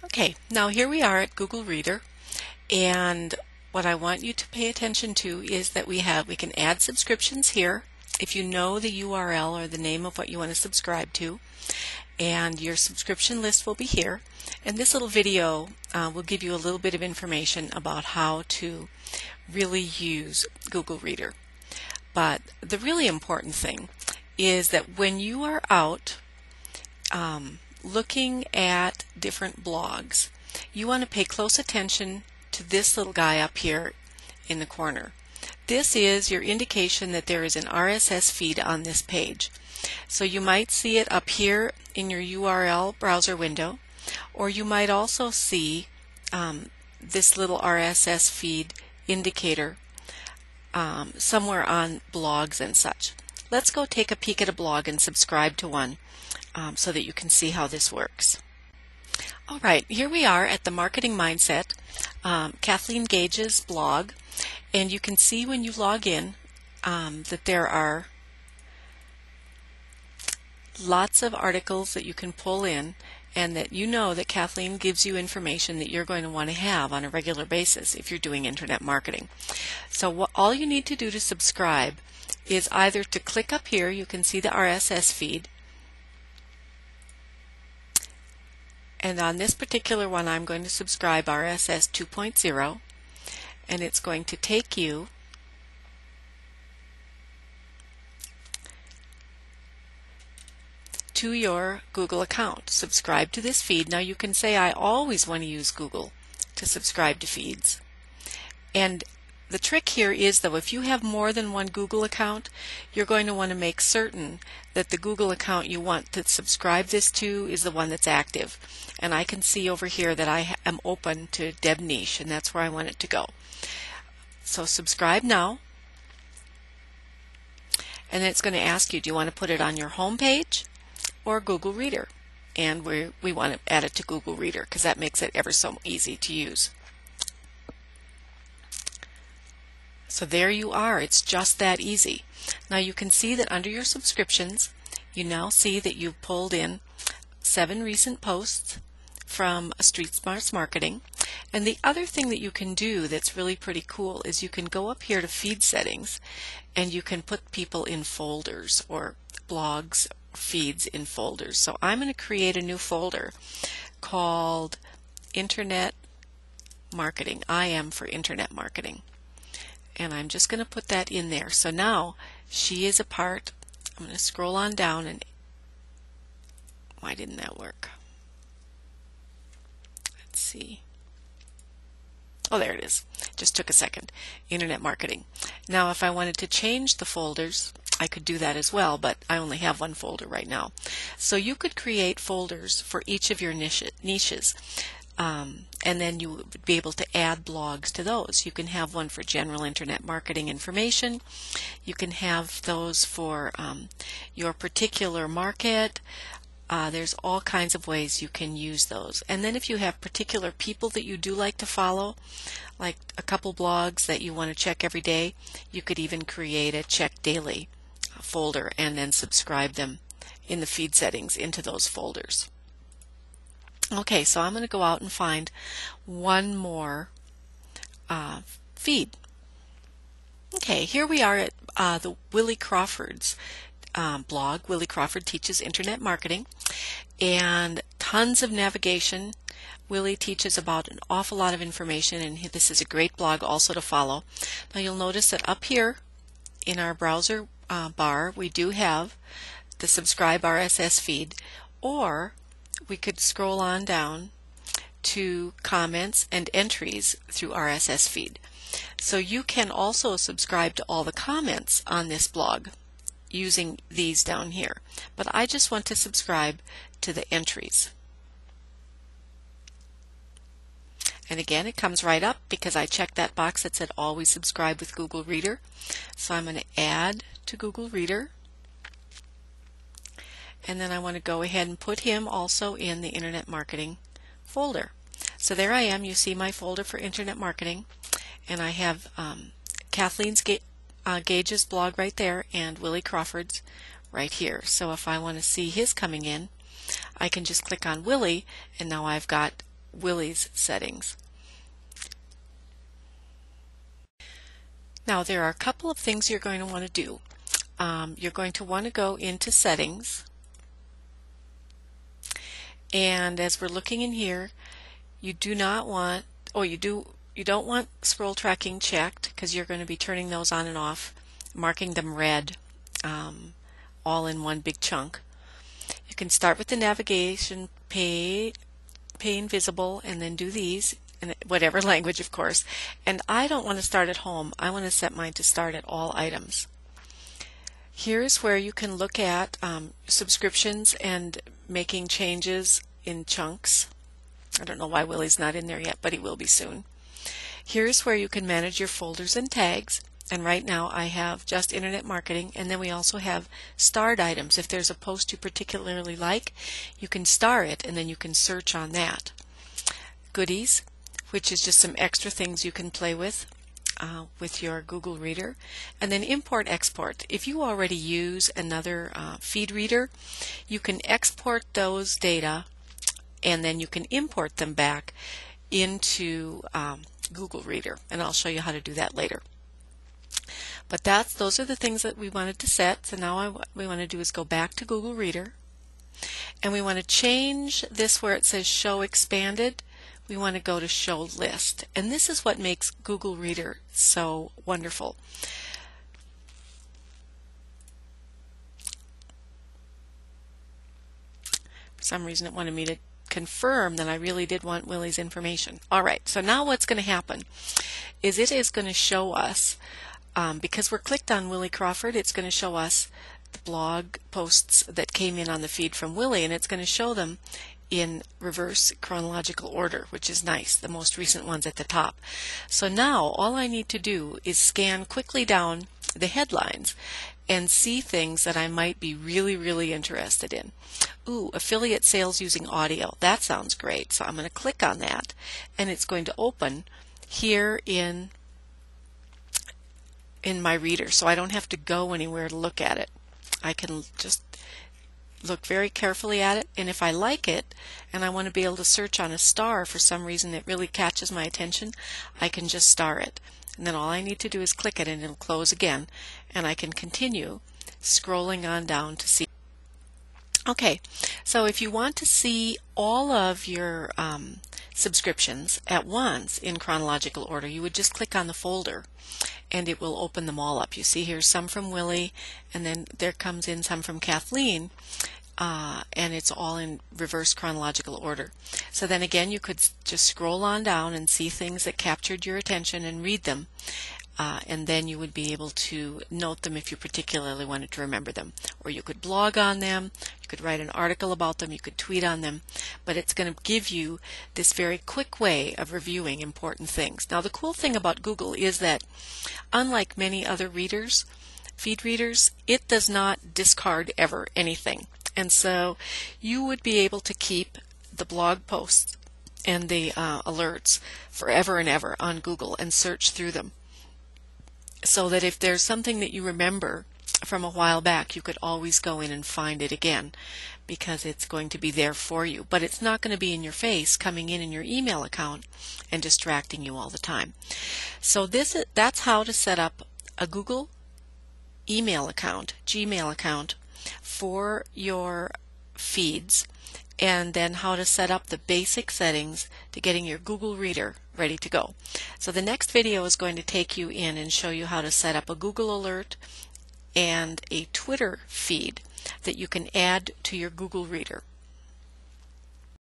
Okay, now here we are at Google Reader, and what I want you to pay attention to is that we can add subscriptions here if you know the URL or the name of what you want to subscribe to, and your subscription list will be here. And this little video will give you a little bit of information about how to really use Google Reader. But the really important thing is that when you are out looking at different blogs, you want to pay close attention to this little guy up here in the corner. This is your indication that there is an RSS feed on this page. So you might see it up here in your URL browser window, or you might also see this little RSS feed indicator somewhere on blogs and such. Let's go take a peek at a blog and subscribe to one so that you can see how this works. All right, here we are at the Marketing Mindset, Kathleen Gage's blog, and you can see when you log in that there are lots of articles that you can pull in, and that you know that Kathleen gives you information that you're going to want to have on a regular basis if you're doing internet marketing. So all you need to do to subscribe is either to click up here, you can see the RSS feed, and on this particular one I'm going to subscribe RSS 2.0, and it's going to take you to your Google account. Subscribe to this feed. Now you can say, I always want to use Google to subscribe to feeds. And the trick here is, though, if you have more than one Google account, you're going to want to make certain that the Google account you want to subscribe this to is the one that's active. And I can see over here that I am open to Deb Niche, and that's where I want it to go. So subscribe now. And then it's going to ask you, do you want to put it on your home page or Google Reader? And we want to add it to Google Reader because that makes it ever so easy to use. So there you are. It's just that easy. Now you can see that under your subscriptions, you now see that you've pulled in 7 recent posts from Street Smarts Marketing. And the other thing that you can do that's really pretty cool is you can go up here to feed settings, and you can put people in folders, or blogs, feeds in folders. So I'm going to create a new folder called Internet Marketing. I am for Internet Marketing. And I'm just going to put that in there. So now she is a part. I'm going to scroll on down, and why didn't that work? Let's see. Oh, there it is. Just took a second. Internet Marketing. Now if I wanted to change the folders, I could do that as well, but I only have one folder right now. So you could create folders for each of your niches. And then you would be able to add blogs to those. You can have one for general internet marketing information. You can have those for your particular market. There's all kinds of ways you can use those. And then if you have particular people that you do like to follow, like a couple blogs that you want to check every day, you could even create a check daily folder and then subscribe them in the feed settings into those folders. Okay, so I'm going to go out and find one more feed. Okay, here we are at the Willie Crawford's blog. Willie Crawford teaches internet marketing, and tons of navigation. Willie teaches about an awful lot of information, and this is a great blog also to follow. Now you'll notice that up here in our browser bar we do have the subscribe RSS feed, or we could scroll on down to comments and entries through RSS feed. So you can also subscribe to all the comments on this blog using these down here. But I just want to subscribe to the entries. And again, it comes right up because I checked that box that said always subscribe with Google Reader. So I'm going to add to Google Reader. And then I want to go ahead and put him also in the Internet Marketing folder. So there I am. You see my folder for Internet Marketing, and I have Kathleen Gage's blog right there and Willie Crawford's right here. So if I want to see his coming in, I can just click on Willie, and now I've got Willie's settings. Now there are a couple of things you're going to want to do. You're going to want to go into settings, and as we're looking in here, you do not want, or you don't want scroll tracking checked, because you're going to be turning those on and off, marking them red, all in one big chunk. You can start with the navigation, pay invisible, and then do these in whatever language, of course. And I don't want to start at home. I want to set mine to start at all items. Here's where you can look at subscriptions and making changes in chunks. I don't know why Willie's not in there yet, but he will be soon. Here's where you can manage your folders and tags. And right now I have just internet marketing, and then we also have starred items. If there's a post you particularly like, you can star it and then you can search on that. Goodies, which is just some extra things you can play with your Google Reader. And then import export. If you already use another feed reader, you can export those data and then you can import them back into Google Reader, and I'll show you how to do that later. But those are the things that we wanted to set. So now what we want to do is go back to Google Reader, and we want to change this where it says show expanded. We want to go to show list, and this is what makes Google Reader so wonderful. For some reason it wanted me to confirm that I really did want Willie's information. Alright, so now what's going to happen is it is going to show us, because we're clicked on Willie Crawford, it's going to show us the blog posts that came in on the feed from Willie, and it's going to show them in reverse chronological order, which is nice, the most recent ones at the top. So now all I need to do is scan quickly down the headlines and see things that I might be really interested in. Ooh, affiliate sales using audio. That sounds great. So I'm going to click on that, and it's going to open here in my reader, so I don't have to go anywhere to look at it. I can just look very carefully at it, and if I like it and I want to be able to search on a star for some reason that really catches my attention, I can just star it. And then all I need to do is click it and it'll close again, and I can continue scrolling on down to see. Okay, so if you want to see all of your subscriptions at once in chronological order, you would just click on the folder and it will open them all up. You see here some from Willie, and then there comes in some from Kathleen, and it's all in reverse chronological order. So then again, you could just scroll on down and see things that captured your attention and read them, and then you would be able to note them if you particularly wanted to remember them. Or you could blog on them, you could write an article about them, you could tweet on them, but it's going to give you this very quick way of reviewing important things. Now the cool thing about Google is that unlike many other readers, feed readers, it does not discard ever anything. And so you would be able to keep the blog posts and the alerts forever and ever on Google and search through them, so that if there's something that you remember from a while back, you could always go in and find it again, because it's going to be there for you. But it's not going to be in your face, coming in your email account and distracting you all the time. So that's how to set up a Google email account, Gmail account, for your feeds, and then how to set up the basic settings to getting your Google Reader ready to go. So the next video is going to take you in and show you how to set up a Google alert and a Twitter feed that you can add to your Google Reader.